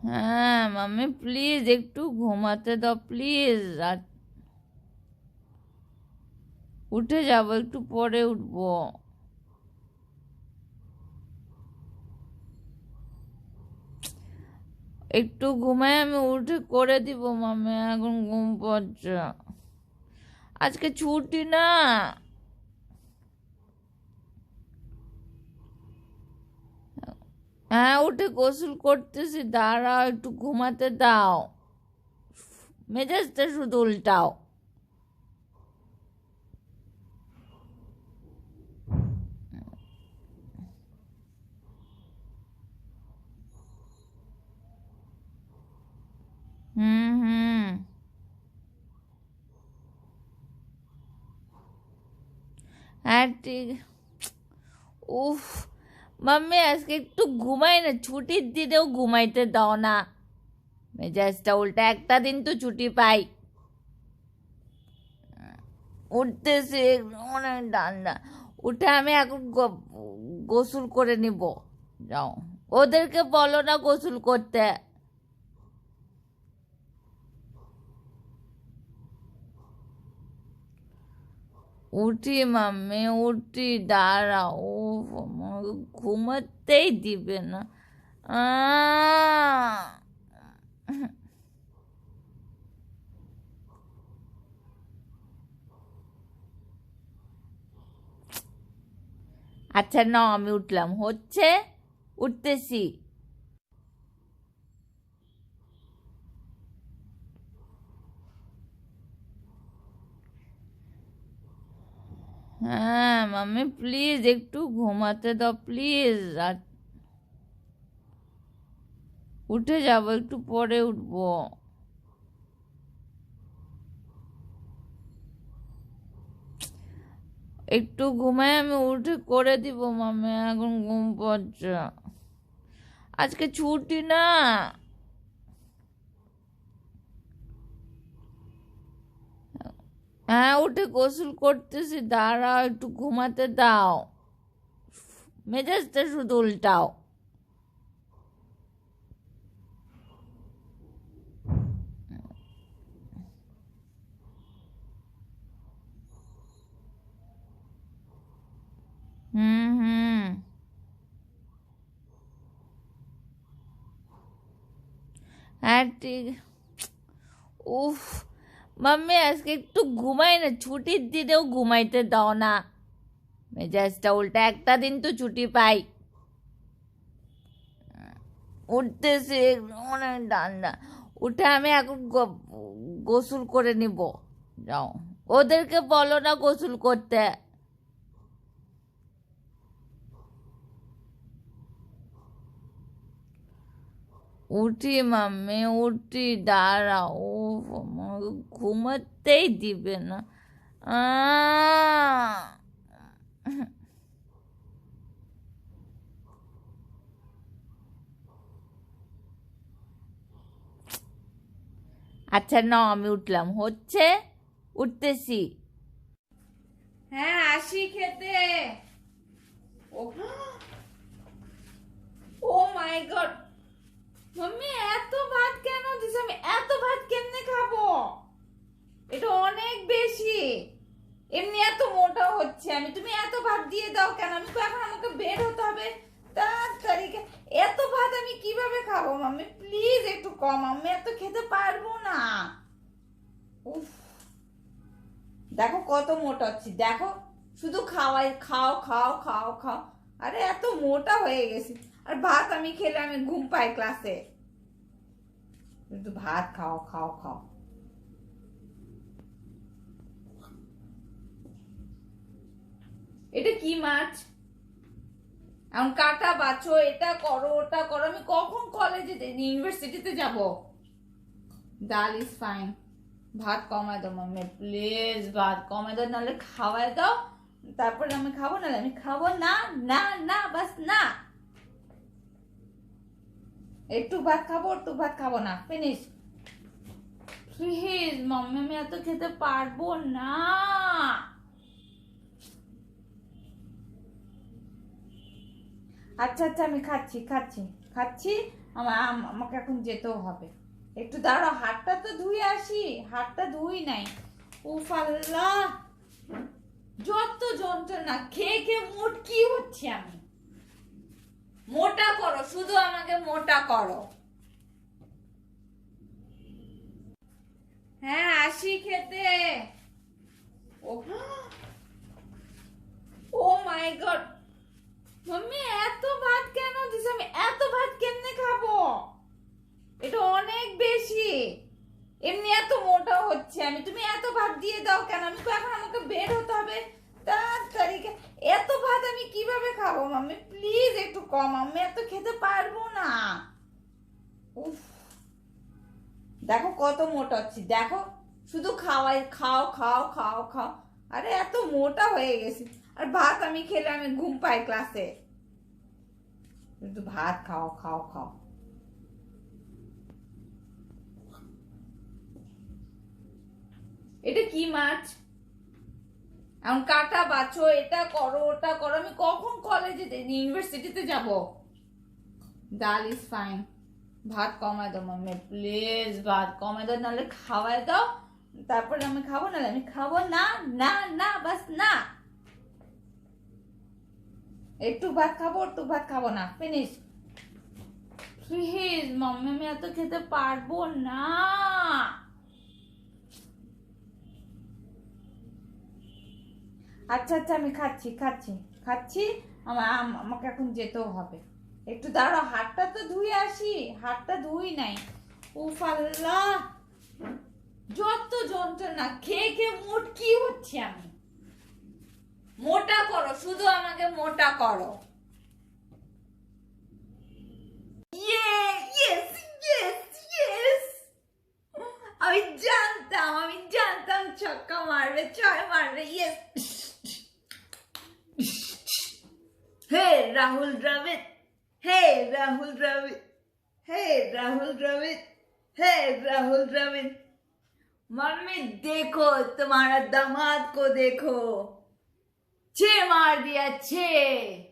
হ্যাঁ mummy please একটু ঘুমাতে দাও প্লিজ। রাত উঠে যাবো, একটু পরে উঠবো। একটু ঘুমাই, আমি উঠে করে দিব মাম্মি, এখন ঘুম পাচ্ছে। আজকে ছুটি না। হ্যাঁ উঠে গোসল করতেছি, দাঁড়াও একটু ঘুমাতে দাও, মেজাজটা শুধু উল্টাও। হুম। হ্যাঁ ঠিক। উফ মাম্মি আজকে একটু ঘুমাই না, ছুটির দিনেও ঘুমাইতে দাও না, মেজাজটা উল্টা। একটা দিন তো ছুটি পাই। উঠতেছি, অনেক ঠান্ডা। উঠে আমি এখন গোসল করে নিব। যাও, ওদেরকে বলো না গোসল করতে। উঠি মাম্মি উঠি, দাঁড়াও। ও আমাকে ঘুমাতেই দিবে না। আহ! আচ্ছা না, আমি উঠলাম, হচ্ছে উঠতেছি। হ্যাঁ মাম্মি প্লিজ একটু ঘুমাতে দাও প্লিজ। রাত উঠে যাবো, একটু পরে উঠবো। একটু ঘুমাই, আমি উঠে করে দিব মাম্মি, এখন ঘুম পাচ্ছে। আজকে ছুটি না। হ্যাঁ উঠে গোসল করতেছি, দাঁড়াও একটু ঘুমাতে দাও, মেজাজটা শুধু উল্টাও। হুম। হ্যাঁ ঠিক। উফ মাম্মি আজকে একটু ঘুমাই না, ছুটির দিনেও ঘুমাইতে দাও না, মেজাজটা উল্টা। একটা দিন তো ছুটি পাই। উঠতেছি, অনেক ঠান্ডা। উঠে আমি এখন গোসল করে নিব। যাও, ওদেরকে বলো না গোসল করতে। উঠি মাম্মি উঠি, দাঁড়াও। ও আমাকে ঘুমাতেই দিবে না। আহ! আচ্ছা না, আমি উঠলাম, হচ্ছে উঠতেছি। হ্যাঁ আসি খেতে। ও ও মাই গড, মাম্মি এত ভাত কেন দিছ? আমি এত ভাত কেমনে খাবো? এটা অনেক বেশি। এমনি এত মোটা হচ্ছে আমি, তুমি এত ভাত দিয়ে দাও কেন? আমি তো এখন আমাকে বের হতে হবে তাড়াতাড়ি। এত ভাত আমি কিভাবে খাবো মাম্মি? প্লিজ একটু কম, আমি এত খেতে পারবো না। উফ, দেখো কত মোটা হচ্ছে, দেখো। শুধু খাওয়াই, খাও খাও খাও খাও। আরে এত মোটা হয়ে গেছি। আর ভাত আমি খেলে আমি ঘুম পাই ক্লাসে। কিন্তু ভাত খাও খাও খাও। এটা কি মাছ? এখন কাটা বাছো, এটা করো ওটা করো, আমি কখন কলেজে ইউনিভার্সিটিতে যাব? ডাল ইজ ফাইন। ভাত কমায় দাও মাম্মি প্লিজ, ভাত কমায় দাও, নাহলে খাওয়ায় দাও, তারপরে আমি খাবো, নাহলে আমি খাবো না। না না বাস না। একটু ভাত খাবো, একটু ভাত খাবো না, ফিনিশ। প্লিজ মাম্মি, আমি এত খেতে পারবো না। আচ্ছা আচ্ছা, আমি খাচ্ছি খাচ্ছি খাচ্ছি। আমাকে এখন যেতেও হবে। একটু দাঁড়াও, হাতটা তো ধুয়ে আসি। হাতটা ধুই নাই। উফ আল্লাহ, যত যন্ত্রণা, খেয়ে খেয়ে মোটকি হচ্ছে আমি। মোটা করো, শুধু আমাকে মোটা করো। হ্যাঁ আসি খেতে। ও ও মাই গড, মাম্মি এত ভাত কেন দিছ? আমি এত ভাত কেমনে খাবো? এটা অনেক বেশি। এমনি এত মোটা হচ্ছে আমি, তুমি এত ভাত দিয়ে দাও কেন? আমি তো এখন আমাকে বের হতে হবে তাড়াতাড়ি। এত ভাত আমি কিভাবে খাবো? মাম্মি প্লিজ একটু কম, আমি এত খেতে পারবো না। উফ, দেখো কত মোটা হচ্ছে, দেখো। শুধু খাওয়াই, খাও খাও খাও খাও। আরে এত মোটা হয়ে গেছি। আর ভাত আমি খেলে আমি ঘুম পাই ক্লাসে। একটু ভাত খাও খাও খাও। এটা কি মাছ? এখন কাটা বাছো, এটা করো ওটা করো। আমি কখন কলেজে ইউনিভার্সিটিতে যাব? ডাল ইজ ফাইন। ভাত কমায় দাও মাম্মি প্লিজ, ভাত কমায় দাও, নাহলে খাওয়ায় দাও, তারপরে আমি খাবো, নাহলে আমি খাবো না। না না, বাস না। একটু ভাত খাবো, একটু ভাত খাবো না, ফিনিশ। প্লিজ মাম্মি, আমি এত খেতে পারবো না। আচ্ছা আচ্ছা, আমি খাচ্ছি খাচ্ছি খাচ্ছি। আমাকে এখন যেতেও হবে। একটু দাঁড়াও, হাতটা তো ধুয়ে আসি। হাতটা ধুই নাই। উফ আল্লাহ, যত যন্ত্রণা, খেয়ে খেয়ে মোটকি হচ্ছে আমি। মোটা করো, শুধু আমাকে মোটা করো। ইয়েস ইয়েস ইয়েস, আমি জানতাম ছক্কা মারবে, ছয় মারবে। ইয়েস। হে রাহুল দ্রাবিড়, হে রাহুল द्रविड़, हे राहुल द्रविड़, हे राहुल द्रविड़। मम्मी देखो, तुम्हारा दामाद को देखो, 6 मार दिया 6।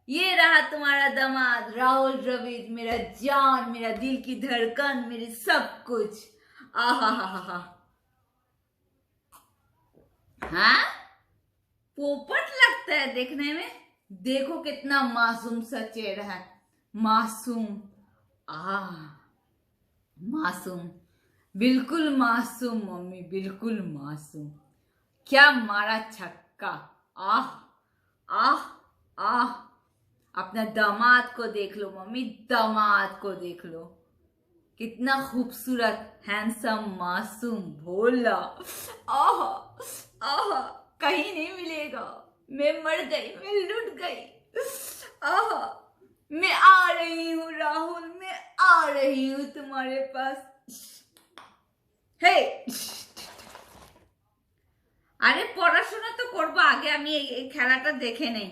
ये रहा तुम्हारा दामाद राहुल द्रविड़, मेरा जान, मेरा दिल की धड़कन, मेरी सब कुछ। आहा हा हा हा। हाँ, पोपट लगता है देखने में। देखो कितना मासूम सा चेहरा है, मासूम। मासूम, बिल्कुल मासूम मम्मी, बिल्कुल मासूम। क्या मारा छक्का। आह आह आह। अपना दामाद को देख लो मम्मी, दामाद को देख लो, कितना खूबसूरत, हैंडसम, मासूम, भोला। आह आह, कहीं नहीं मिलेगा। मैं मर गई, मैं लुट गई। आह, मैं आ रही हूँ राहुल, मैं आ रही हूँ तुम्हारे पास। हे, আরে পড়াশোনা তো করবো, আগে আমি এই খেলাটা দেখে নেই।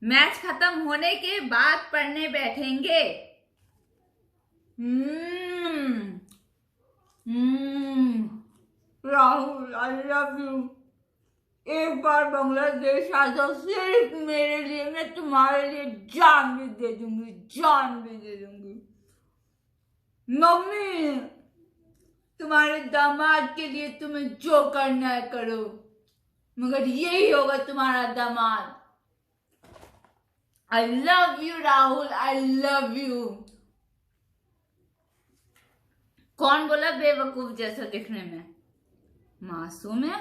मैच खत्म होने के बाद पढ़ने बैठेंगे। Rahul I love you. एक बार बांग्लादेश आ जाओ सिर्फ मेरे लिए, मैं तुम्हारे लिए जान भी दे दूंगी, जान भी दे दूंगी। मम्मी, तुम्हारे दामाद के लिए तुम्हें जो करना है करो, मगर यही होगा तुम्हारा दामाद। I love you Rahul, I love you. कौन बोला बेवकूफ जैसा दिखने में? मासूम है।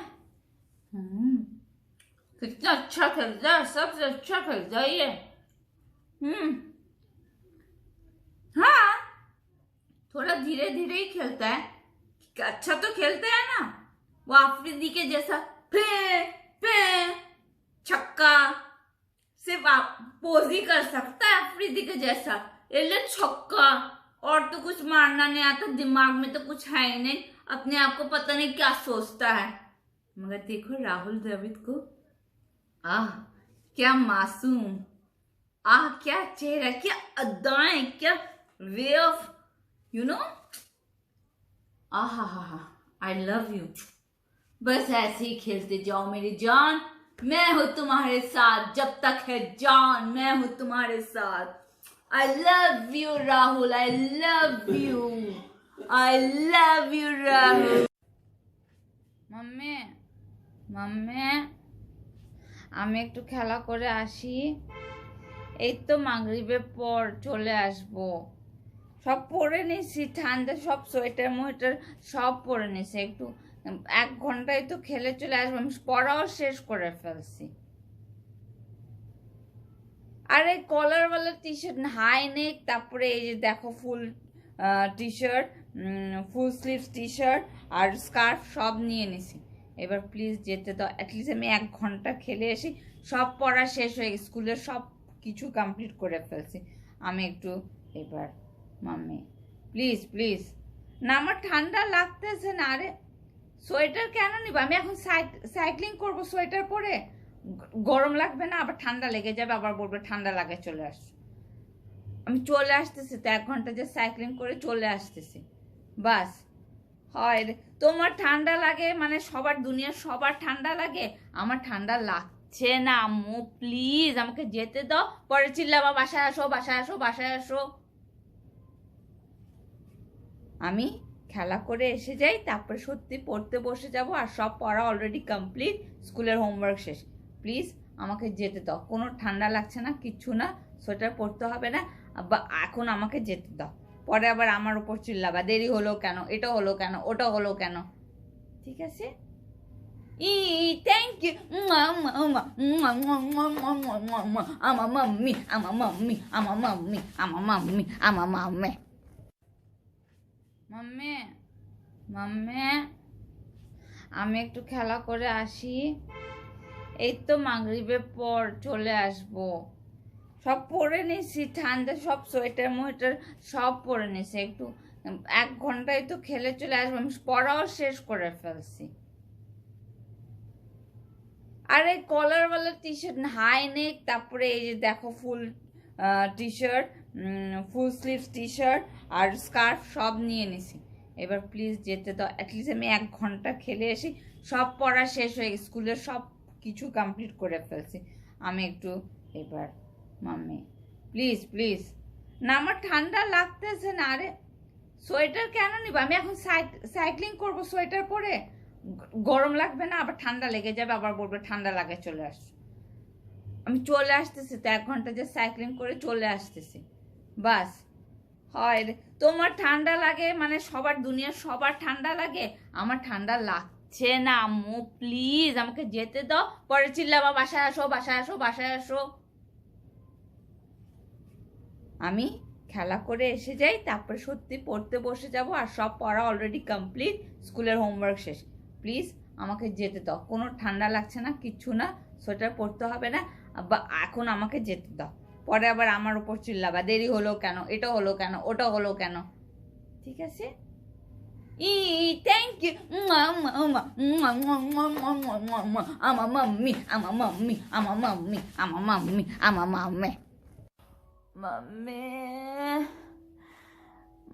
कितना अच्छा खेलता है, सबसे अच्छा खेलता है ये। हाँ, थोड़ा धीरे धीरे ही खेलता है, अच्छा तो खेलता है ना। वो आफरीदी के जैसा पे पे छक्का सिर्फ आप पोज ही कर सकता है, आफरीदी के जैसा। ये छक्का, और तो कुछ मारना नहीं आता, दिमाग में तो कुछ है ही नहीं, अपने आप को पता नहीं क्या सोचता है। मगर देखो राहुल द्रविड़ को, आह क्या मासूम, आह क्या चेहरा, क्या अदाएं, क्या वे ऑफ यू नो। आहा हा हा, आई लव यू। बस ऐसे ही खेलते जाओ मेरी जान, मैं हूं तुम्हारे साथ जब तक है जान, मैं हूं तुम्हारे साथ। I love you, Rahul. I love you. I love you, Rahul. Mummy mummy আমি একটু খেলা করে আসি, এই তো মাগরিবের পর চলে আসবো। সব পরে নিছি, ঠান্ডা সব সোয়েটার মোয়েটার সব পরে নিছি, একটু 1 ঘন্টায় তো খেলে চলে আসবো। আমি পড়াও শেষ করে ফেলছি। আরে কলারওয়ালা টি শার্ট, হাই নেক, তারপরে এই যে দেখো full T-shirt, full sleeves T-shirt আর স্কার্ফ সব নিয়ে নিছি। এবার প্লিজ যেতে দাও, অ্যাটলিস্ট আমি 1 ঘন্টা খেলে এসি, সব পড়া শেষ হয়ে গেছে, স্কুলের সব কিছু কমপ্লিট করে ফেলছি। আমি একটু এবার মাম্মি প্লিজ প্লিজ। না আমার ঠান্ডা লাগতেছে না। আরে সোয়েটার কেন নিব, আমি এখন সাইক্লিং করব সোয়েটার পরে, গরম লাগবে না, আবার ঠান্ডা লেগে যাবে, আবার বলবে ঠান্ডা লাগে চলে আস। আমি চলে আসতেছি তো, 1 ঘন্টা যে সাইক্লিং করে চলে আসতেছি, বাস। হয় রে, তোমার ঠান্ডা লাগে মানে সবার দুনিয়ার সবার ঠান্ডা লাগে, আমার ঠান্ডা লাগছে না আম্মু, প্লিজ আমাকে যেতে দাও। পরে চিল্লাবা বাসায় আসো বাসায় আসো বাসায় আসো। আমি খেলা করে এসে যাই, তারপরে সত্যি পড়তে বসে যাব, আর সব পড়া অলরেডি কমপ্লিট, স্কুলের হোমওয়ার্ক শেষ। প্লিজ আমাকে যেতে দাও, কোনো ঠান্ডা লাগছে না, কিচ্ছু না, সোয়েটার পরতে হবে না, বা এখন আমাকে যেতে দাও। পরে আবার আমার উপর চিল্লাবা দেরি হলো কেন, এটা হলো কেন, ওটা হলো কেন। ঠিক আছে? থ্যাংক ইউ আমার মাম্মি আমার মাম্মি আমার মাম্মি আমার মাম্মি আমার মাম্মি। মাম্মি মাম্মি আমি একটু খেলা করে আসি, এই তো মাগরিবের পর চলে আসবো। সব পরে নিছি, ঠান্ডা সব সোয়েটার মোয়েটার সব পরে নিছি, একটু 1 ঘন্টায় তো খেলে চলে আসবো। আমি পড়াও শেষ করে ফেলছি। আরে কলারওয়ালা টি শার্ট, হাই নেক, তারপরে এই যে দেখো full T-shirt, full sleeves T-shirt আর স্কার্ফ সব নিয়ে নিছি। এবার প্লিজ যেতে দাও, অ্যাটলিস্ট আমি 1 ঘন্টা খেলে এসি, সব পড়া শেষ হয়ে গেছে, স্কুলের সব কিছু কমপ্লিট করে ফেলছি। আমি একটু এবার মাম্মি প্লিজ প্লিজ। না আমার ঠান্ডা লাগতেছে না। আরে সোয়েটার কেন নিব, আমি এখন সাইক্লিং করব সোয়েটার পরে, গরম লাগবে না, আবার ঠান্ডা লেগে যাবে, আবার বলবে ঠান্ডা লাগে চলে আস। আমি চলে আসতেছি তো, 1 ঘন্টা যে সাইক্লিং করে চলে আসতেছি, বাস। হয় রে, তোমার ঠান্ডা লাগে মানে সবার দুনিয়ার সবার ঠান্ডা লাগে, আমার ঠান্ডা লাগছে না আম্মু, প্লিজ আমাকে যেতে দাও। পরে চিল্লাবা বাসায় আসো বাসায় আসো বাসায় আসো। আমি খেলা করে এসে যাই, তারপরে সত্যি পড়তে বসে যাব, আর সব পড়া অলরেডি কমপ্লিট, স্কুলের হোমওয়ার্ক শেষ। প্লিজ আমাকে যেতে দাও, কোনো ঠান্ডা লাগছে না, কিচ্ছু না, সোয়েটার পরতে হবে না, বা এখন আমাকে যেতে দাও। পরে আবার আমার উপর চিল্লাবা দেরি হলো কেন, এটা হলো কেন, ওটা হলো কেন। ঠিক আছে? থ্যাংক ইউ আমার মাম্মি আমার মাম্মি আমার মাম্মি আমার মাম্মি আমার মাম্মি। মাম্মি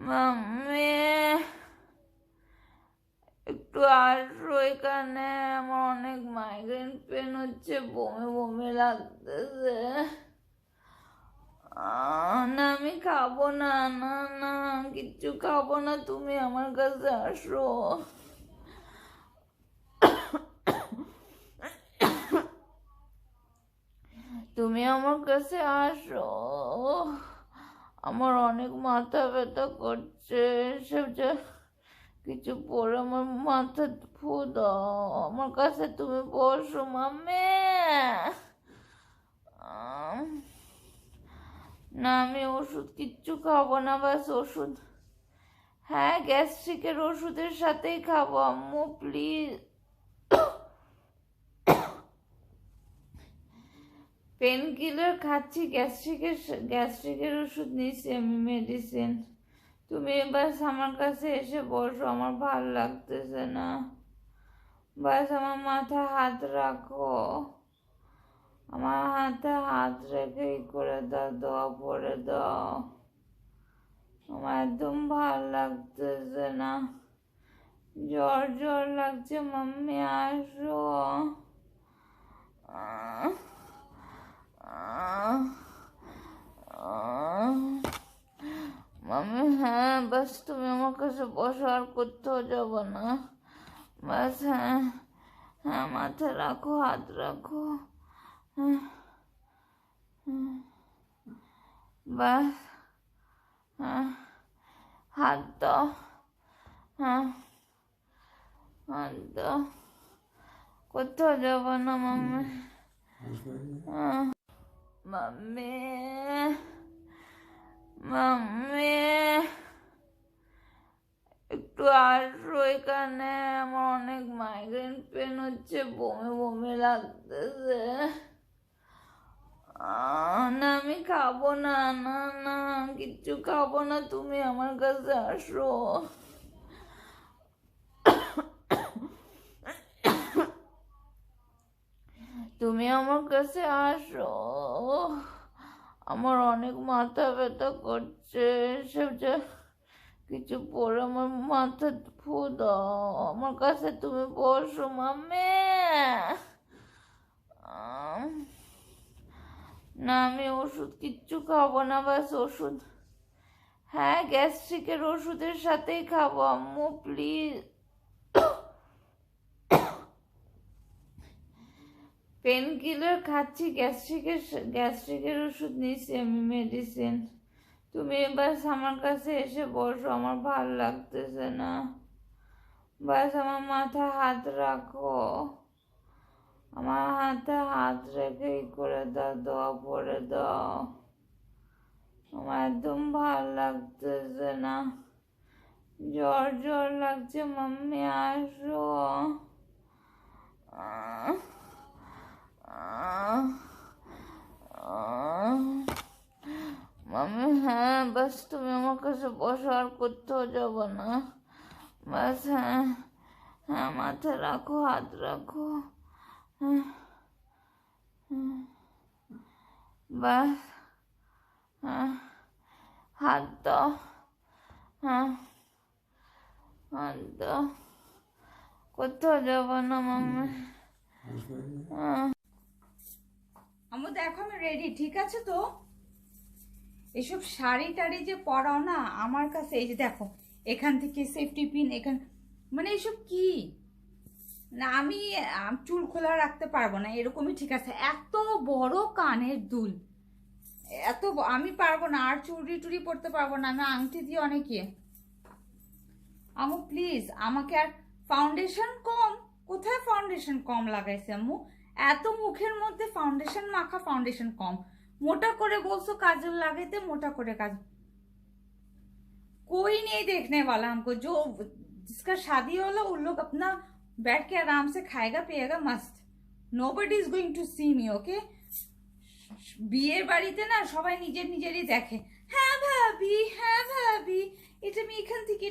মাম্মি একটু আসো এখানে, আমার অনেক মাইগ্রেন পেন হচ্ছে, বমি বমি লাগতেছে। না আমি খাবো না, না না কিচ্ছু খাবো না, তুমি আমার কাছে আসো। তুমি আমার কাছে আসো, আমার অনেক মাথা ব্যথা করছে, সব কিছু পরে আমার মাথা ফু দাও, আমার কাছে তুমি বসো মাম্মি। না আমি ওষুধ কিচ্ছু খাবো না, বাস ওষুধ, হ্যাঁ গ্যাস্ট্রিকের ওষুধের সাথেই খাবো আম্মু প্লিজ। পেন কিলার খাচ্ছি, গ্যাস্ট্রিকের ওষুধ নিচ্ছি আমি, মেডিসিন। তুমি বাস আমার কাছে এসে বসো, আমার ভাল লাগতেছে না, বাস আমার মাথায় হাত রাখো, আমার হাতে হাত রেখে করে দাও, দোয়া পড়ে দাও, আমার একদম ভাল লাগতেছে না, জ্বর জ্বর লাগছে, মাম্মি আসো। বাস তুমি আমার কাছে বসো, আর কোথাও যাব না। বাস, হ্যাঁ হ্যাঁ, মাথা রাখো, হাত রাখো, হ্যাঁ হ্যাঁ, বাস, হ্যাঁ হাত দাও, হ্যাঁ হাত দাও, কোথাও যাব না মাম্মি। হ্যাঁ মাম্মি, মাম্মি একটু আসো এখানে, আমার অনেক মাইগ্রেন পেন হচ্ছে, বমি বমি লাগতেছে। না আমি খাবো না, না না কিচ্ছু খাবো না, তুমি আমার কাছে আসো। তুমি আমার কাছে আসো, আমার অনেক মাথা ব্যথা করছে, সব কিছু পরে আমার মাথা ফু দাও, আমার কাছে তুমি বসো মাম্মি। না আমি ওষুধ কিচ্ছু খাবো না, বাস ওষুধ, হ্যাঁ গ্যাস্ট্রিকের ওষুধের সাথেই খাবো আম্মু প্লিজ। পেন কিলার খাচ্ছি, গ্যাস্ট্রিকের ওষুধ নিচ্ছি আমি, মেডিসিন। তুমি বাস আমার কাছে এসে বসো, আমার ভাল লাগতেছে না, বাস আমার মাথায় হাত রাখো, আমার হাতে হাত রেখে করে দাও, দোয়া পড়ে দাও, আমার একদম ভাল লাগতেছে না, জ্বর জ্বর লাগছে মাম্মি আসো। মাম্মি হ্যাঁ বাস তুমি আমার কাছে বসো, আর কোথাও যাব না, বাস, হ্যাঁ হ্যাঁ মাথা রাখো, হাত রাখো, হ্যাঁ হ্যাঁ, বাস, হ্যাঁ হাত দাও, হ্যাঁ হাত দাও, কোথাও যাব না মাম্মি। আমি দেখো আমি রেডি, ঠিক আছে তো? এসব শাড়ি টাড়ি যে পরাও না আমার কাছে, এই যে দেখো এখান থেকে সেফটি পিন, এখান মানে এসব কি না, আমি চুল খোলা রাখতে পারবো না, এরকমই ঠিক আছে। এত বড় কানের দুল, আমি পারবো না, আর চুড়ি টুড়ি পরতে পারবো না, আমি আংটি দিয়ে অনেকে। আম্মু প্লিজ আমাকে, আর ফাউন্ডেশন কম, কোথায় ফাউন্ডেশন কম লাগাইছে আম্মু? এত মুখের মধ্যে ফাউন্ডেশন মাখা, ফাউন্ডেশন কম, মোটা করে বলছো কাজল লাগাইতে, मोटा করে काजल कोई नहीं देखने वाला हमको, जो जिसका शादी वाला उन लोग अपना बैठ के आराम से खाएगा पिएगा मस्त, nobody is going to see me, okay? বিয়ের বাড়িতে না সবাই নিজের নিজেরই দেখে, হ্যাঁ ভাবি হ্যাঁ ভাবি, এটা আমি এখান থেকে,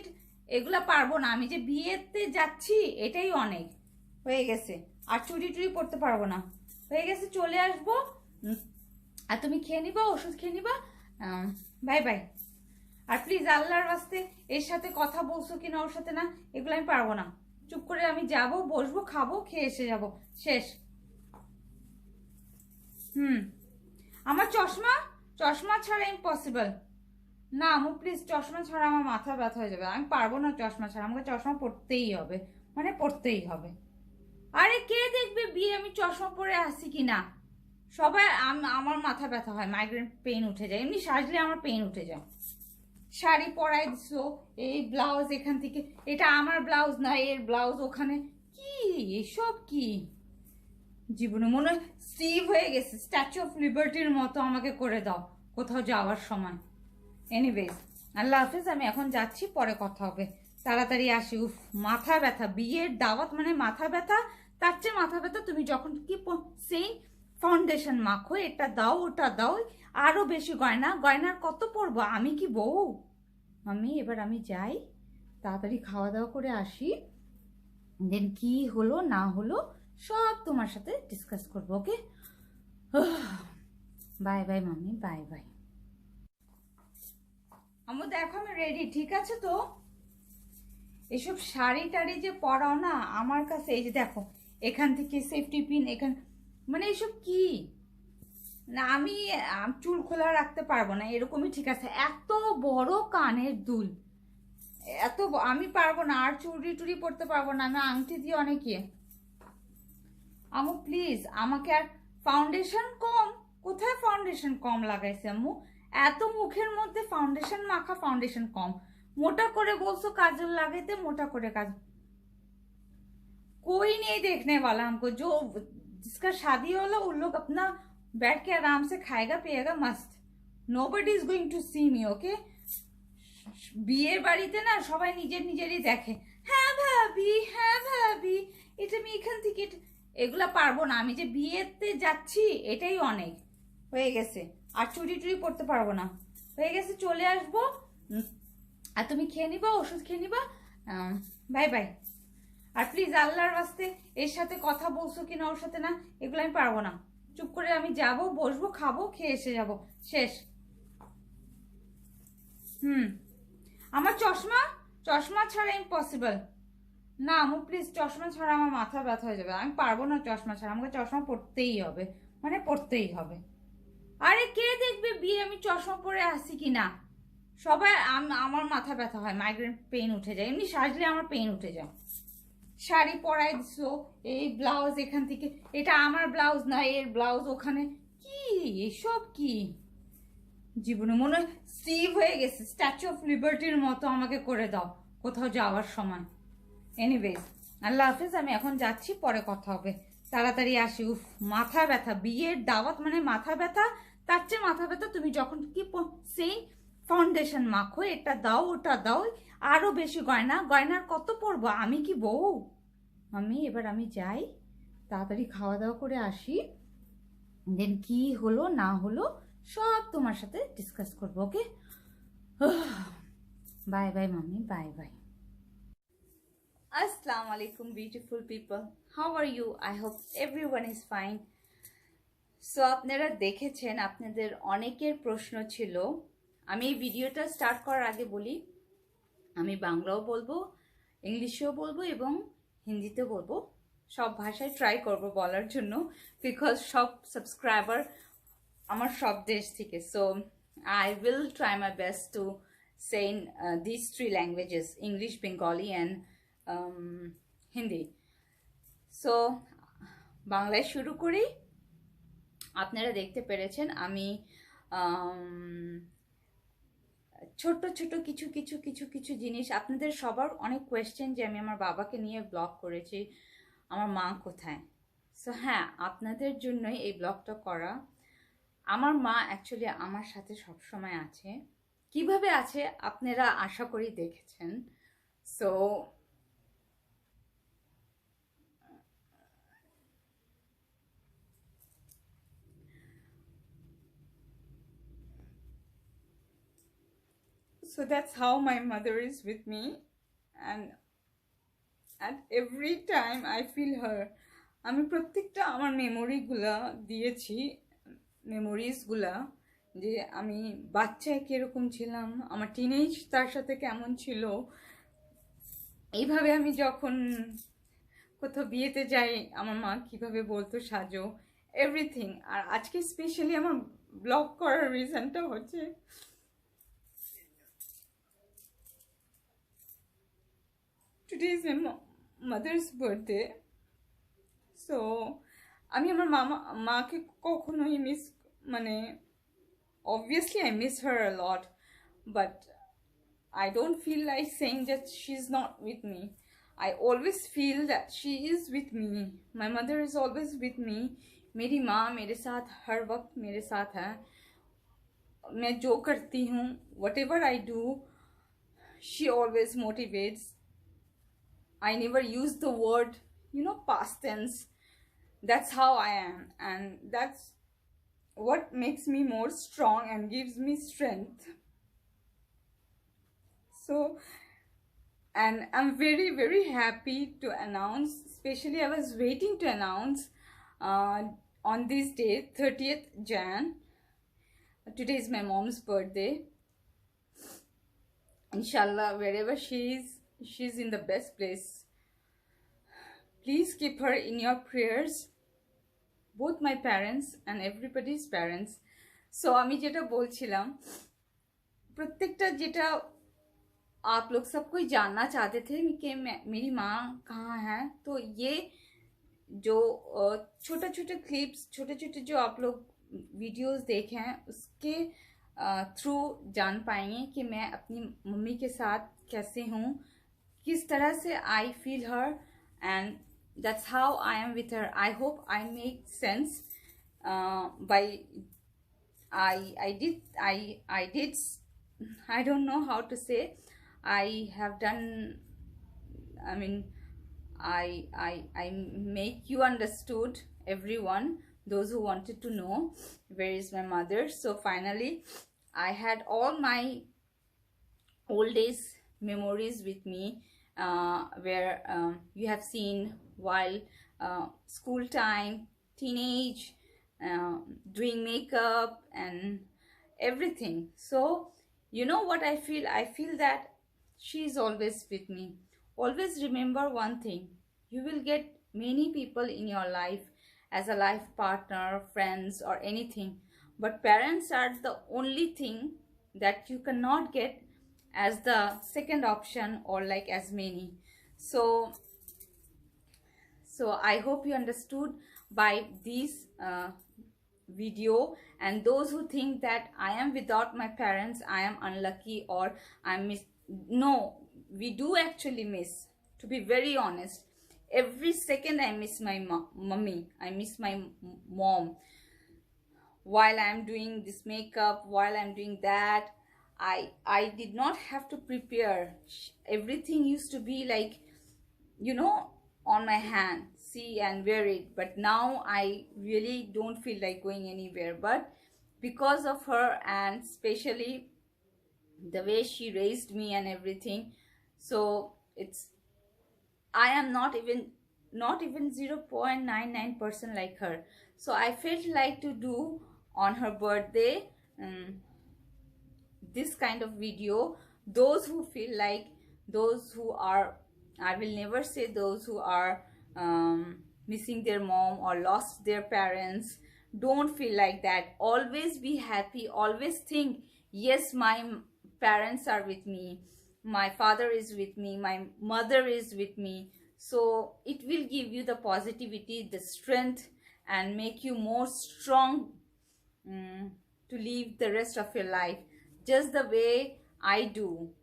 এগুলা পারবো না, আমি যে বিয়েতে যাচ্ছি এটাই অনেক হয়ে গেছে, আর চুরি টুরি পড়তে পারবো না, হয়ে গেছে, চলে আসবো, আর তুমি খেয়ে নিবা, ওষুধ খেয়ে নিবা, বাই বাই। আর প্লিজ আল্লাহর ওয়াস্তে এর সাথে কথা বলছো কিনা ওর সাথে না, এগুলো আমি পারবো না, চুপ করে আমি যাব, বসবো, খাবো, খেয়ে এসে যাব, শেষ। আমার চশমা, চশমা ছাড়া ইম্পসিবল না আমু, প্লিজ চশমা ছাড়া আমার মাথা ব্যথা হয়ে যাবে, আমি পারবো না চশমা ছাড়া, আমাকে চশমা পড়তেই হবে, মানে পড়তেই হবে। আরে কে দেখবে বিয়ে আমি চশমা পরে আসি কিনা, সবাই, আমার মাথা ব্যথা হয়, মাইগ্রেন পেইন উঠে যায়, এমনি সাজলে আমার পেইন উঠে যায়। শাড়ি পরাই দিছো, এই ব্লাউজ এখান থেকে, এটা আমার ব্লাউজ না, এর ব্লাউজ ওখানে, কি এসব কি? জীবনে মনে হয় স্টিভ হয়ে গেছে, স্ট্যাচু অফ লিবার্টির মতো আমাকে করে দাও কোথাও যাওয়ার সময়। এনিওয়েজ আল্লাহ হাফিজ, আমি এখন যাচ্ছি, পরে কথা হবে, তাড়াতাড়ি আসি। উফ মাথা ব্যথা, বিয়ের দাওয়াত মানে মাথা ব্যথা, তার চেয়ে মাথা ব্যথা তুমি যখন কি সেই ফাউন্ডেশন মাখো, এটা দাও ওটা দাও, আরো বেশি গয়না, গয়নার কত পরবো, আমি কি বউ? আমি এবার আমি যাই, তাড়াতাড়ি খাওয়া দাওয়া করে আসি, দেন কি হলো না হলো সব তোমার সাথে ডিসকাস করবো, okay? Bye bye mummy, bye bye. আমার দেখো আমি রেডি, ঠিক আছে তো? এসব শাড়ি টাড়ি যে পরাও না আমার কাছে, এই যে দেখো এখান থেকে সেফটি পিন, এখান মানে এসব কি না, আমি চুল খোলা রাখতে পারবো না, এরকমই ঠিক আছে। এত বড় কানের দুল, এত আমি পারবো না, আর চুড়ি টুড়ি পরতে পারবো না, আমি আংটি দিয়ে অনেক ইয়ে। আম্মু প্লিজ আমাকে আর ফাউন্ডেশন কম, কোথায় ফাউন্ডেশন কম লাগাইছে আম্মু? এত মুখের মধ্যে ফাউন্ডেশন মাখা, ফাউন্ডেশন কম। মোটা করে বলছো কাজল লাগাইতে, मोटा করে काजल कोई नहीं देखने वाला हमको। जो जिसका शादी वाला उन लोग अपना बैठ के आराम से खाएगा पिएगा मस्त। nobody is going to see me, okay? বিয়ের বাড়িতে না সবাই নিজের নিজেরই দেখে, হ্যাঁ ভাবি হ্যাঁ ভাবি এটা আমি এখান থেকে এগুলা পারবো না। আমি যে বিয়েতে যাচ্ছি এটাই অনেক হয়ে গেছে, আর চুরি টুরি পড়তে পারবো না, হয়ে গেছে, চলে আসবো। আর তুমি খেয়ে নিবা, ওষুধ খেয়ে নিবা, বাই বাই। আর প্লিজ আল্লাহর ওয়াস্তে এর সাথে কথা বলছো কিনা ওর সাথে না, এগুলো আমি পারবো না। চুপ করে আমি যাব, বসবো, খাবো, খেয়ে এসে যাব, শেষ। আমার চশমা, চশমা ছাড়া ইম্পসিবল। না আমু প্লিজ, চশমা ছাড়া আমার মাথা ব্যথা হয়ে যাবে, আমি পারবো না চশমা ছাড়া, আমাকে চশমা পরতেই হবে, মানে পরতেই হবে। আরে কে দেখবে বিয়ে আমি চশমা পরে আসি কিনা? সবাই, আমার মাথা ব্যথা হয়, মাইগ্রেন পেইন উঠে যায়, এমনি সাজলে আমার পেইন উঠে যায়। শাড়ি পরাই দিছো, এই ব্লাউজ এখান থেকে, এটা আমার ব্লাউজ না, এর ব্লাউজ ওখানে, কি এসব কি? জীবনে মনে হয় স্টিভ হয়ে গেছে, স্ট্যাচু অফ লিবার্টির মতো আমাকে করে দাও কোথাও যাওয়ার সময়। এনিওয়েজ আল্লাহ হাফিজ, আমি এখন যাচ্ছি, পরে কথা হবে, তাড়াতাড়ি আসি। উফ মাথা ব্যথা, বিয়ের দাওয়াত মানে মাথা ব্যথা, তার চেয়ে মাথা ব্যথা তুমি যখন কি সেই ফাউন্ডেশন মাখো, এটা দাও ওটা দাও, আরো বেশি গয়না, গয়নার কত পরবো, আমি কি বউ? এবার আমি যাই, তাড়াতাড়ি খাওয়া দাওয়া করে আসি, দেন কি হলো না হলো সব তোমার সাথে ডিসকাস করবো, okay? Bye bye mummy, bye bye. Assalamu alaikum beautiful people, how are you? I hope everyone is fine. So আপনারা দেখেছেন, আপনাদের অনেকের প্রশ্ন ছিল। আমি এই ভিডিওটা স্টার্ট করার আগে বলি, আমি বাংলাও বলবো, ইংলিশেও বলবো এবং হিন্দিতেও বলবো, সব ভাষায় ট্রাই করব বলার জন্য, বিকজ সব সাবস্ক্রাইবার আমার সব দেশ থেকে। So I will try my best to say in this 3 languages, English, Bengali and Hindi. So বাংলায় শুরু করি। আপনারা দেখতে পেরেছেন আমি ছোট ছোট কিছু কিছু কিছু কিছু জিনিস, আপনাদের সবার অনেক কোয়েশ্চেন যে আমি আমার বাবাকে নিয়ে ব্লগ করেছি, আমার মা কোথায়। সো হ্যাঁ, আপনাদের জন্যই এই ব্লগটা করা। আমার মা অ্যাকচুয়ালি আমার সাথে সবসময় আছে, কিভাবে আছে আপনারা আশা করি দেখেছেন। So that's how my mother is with me, and at every time I feel her. আমি প্রত্যেকটা আমার মেমোরিগুলা দিয়েছি, মেমোরিজগুলা, যে আমি বাচ্চায় কিরকম ছিলাম, আমার টিনেজ তার সাথে কেমন ছিল, এইভাবে আমি যখন কোথাও বিয়েতে যাই আমার মা কিভাবে বলতো সাজো, এভরিথিং। আর আজকে স্পেশালি আমার ব্লগ করার রিজনটা হচ্ছে today is my mother's birthday. So আমি আমার মাকে কখনোই মিস, মানে obviously I miss her a lot, but I don't feel like saying that she's not with me. I always feel that she is with me. My mother is always with me. मेरी माँ मेरे साथ हर वक्त मेरे साथ है। मैं जो करती हूँ, whatever I do, she always motivates. I never use the word, past tense. That's how I am, and that's what makes me more strong and gives me strength. So, and I'm very very happy to announce, especially I was waiting to announce on this day, 30th Jan. Today is my mom's birthday. Inshallah, wherever she's in the best place. Please keep her in your prayers, both my parents and everybody's parents. So আমি যেটা বলছিলাম, প্রত্যেকটা যেটা आप लोग सब कोई जानना चाहते थे कि मेरी माँ कहाँ है, तो ये जो छोटे छोटे क्लिप्स, छोटे छोटे जो आप लोग वीडियोस देखे हैं, उसके थ्रू जान पाएंगे कि मैं अपनी मम्मी के साथ कैसे हूँ, किस तरह से I feel her, and that's how I am with her. I hope I make sense by I did, I don't know how to say. I have done, I mean, I make you understood, everyone, those who wanted to know where is my mother. So finally I had all my old days memories with me, where you have seen while school time, teenage, doing makeup and everything. So you know what I feel? I feel that she is always with me. Always remember one thing: you will get many people in your life as a life partner, friends, or anything, but parents are the only thing that you cannot get as the second option, or like as many. So I hope you understood by this video. And those who think that I am without my parents, I am unlucky, or I miss, no, we do actually miss. To be very honest, every second I miss my mummy, I miss my mom. While I'm doing this makeup, while I'm doing that, I did not have to prepare. Everything used to be like, you know, on my hand, see and wear it. But now I really don't feel like going anywhere, but because of her, and especially the way she raised me and everything. So it's, I am not even 0.99% like her. So I felt like to do on her birthday this kind of video. Those who feel like, those who are, I will never say those who are missing their mom or lost their parents, don't feel like that. Always be happy. Always think, yes, my parents are with me, my father is with me, my mother is with me. So it will give you the positivity, the strength, and make you more strong to live the rest of your life just the way I do.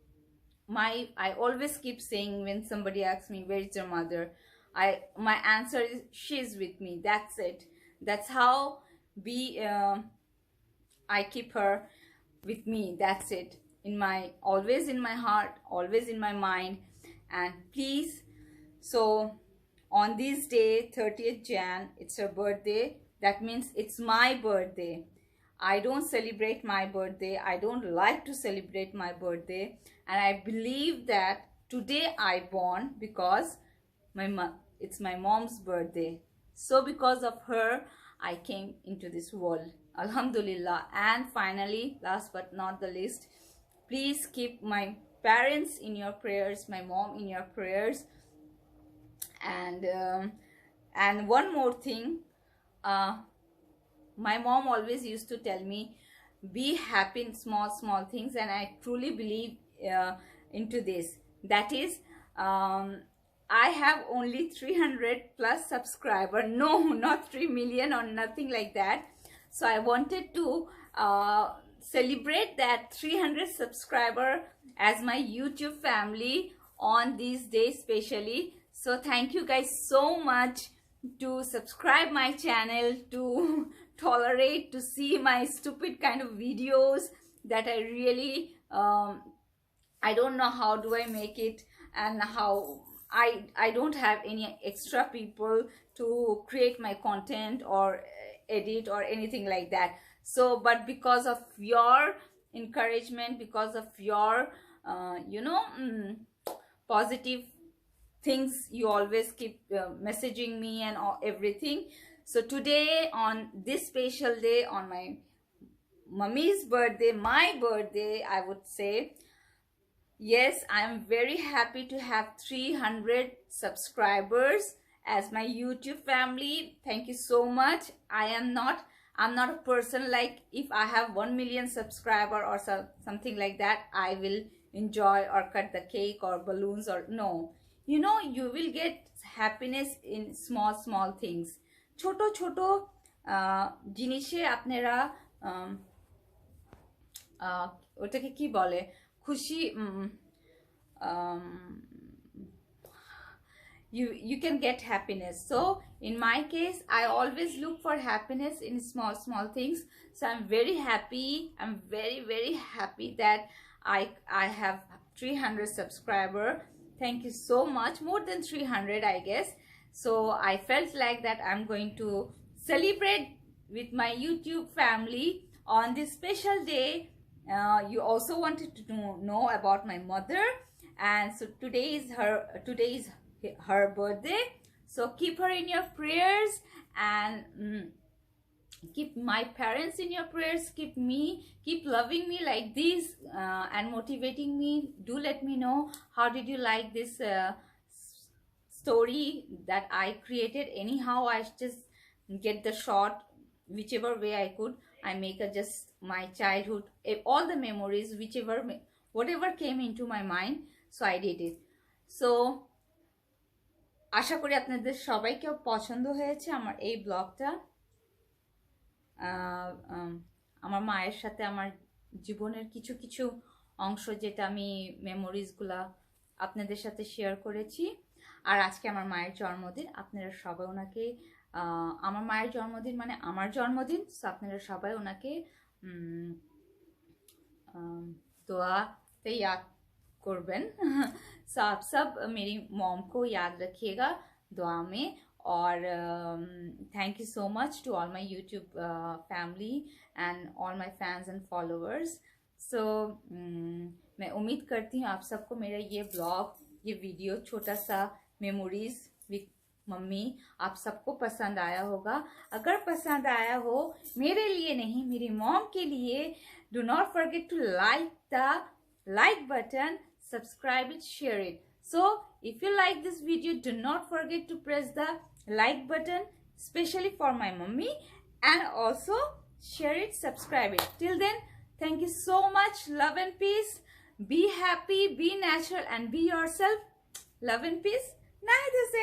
I always keep saying, when somebody asks me where is your mother, my answer is she's with me. That's it. That's how I keep her with me. That's it. Always in my heart, always in my mind. And please, so on this day, 30th Jan, it's her birthday. That means it's my birthday. I don't celebrate my birthday. I don't like to celebrate my birthday. And I believe that today I born because it's my mom's birthday. So because of her, I came into this world. Alhamdulillah. And finally, last but not the least, please keep my parents in your prayers, my mom in your prayers. And one more thing, my mom always used to tell me, be happy in small things, and I truly believe into this. That is, I have only 300 plus subscriber. No, not 3 million or nothing like that. So I wanted to celebrate that 300 subscriber as my YouTube family on this day specially. So thank you guys so much to subscribe my channel, to tolerate, to see my stupid kind of videos that I really I don't know how do I make it, and how I don't have any extra people to create my content or edit or anything like that. So but because of your encouragement, because of your positive things, you always keep messaging me and everything. So today, on this special day, on my mummy's birthday, my birthday, I would say, yes, I am very happy to have 300 subscribers as my YouTube family. Thank you so much. I'm not a person like, if I have 1 million subscriber or something like that, I will enjoy or cut the cake or balloons or no. You know, you will get happiness in small things. ছোট ছোট জিনিসে আপনারা ওটাকে কি বলে, খুশি, you can get happiness. So in my case, I always look for happiness in small things. So I'm very happy, I'm very happy that I have 300 subscriber. Thank you so much, more than 300 I guess. So I felt like that I'm going to celebrate with my YouTube family on this special day. You also wanted to know about my mother, and so today is her birthday. So keep her in your prayers, and keep my parents in your prayers. Keep loving me like this, and motivating me. Do let me know how did you like this story that I created. Anyhow, I just get the shot whichever way I could. I make just my childhood, all the memories, whatever came into my mind, so I did it. So আশা করি আপনাদের সবাইকে পছন্দ হয়েছে আমার এই ব্লগটা। আমার মায়ের সাথে আমার জীবনের কিছু কিছু অংশ, যেটা আমি মেমোরিজগুলা আপনাদের সাথে শেয়ার করেছি। আর আজকে আমার মায়ের জন্মদিন, আপনারা সবাই ওনাকে, আমার মায়ের জন্মদিন মানে আমার জন্মদিন, সো আপনারা সবাই ওনাকে দোয়াতে याद করবেন। सो आप सब मेरी मॉम को याद रखिएगा दुआ में। और thank you so much to all my YouTube family and all my fans and followers. So मैं उम्मीद करती हूँ आप सबको मेरा ये ब्लॉग, ये वीडियो, छोटा सा मेमोरीज विथ मम्मी, आप सबको पसंद आया होगा। अगर पसंद आया हो, मेरे लिए नहीं, मेरी मॉम के लिए, do not forget to like the like button, subscribe it, share it. So if you like this video, do not forget to press the like button, especially for my mummy, and also share it, subscribe it. Till then, thank you so much. Love and peace. Be happy, be natural, and be yourself. Love and peace. Namaste.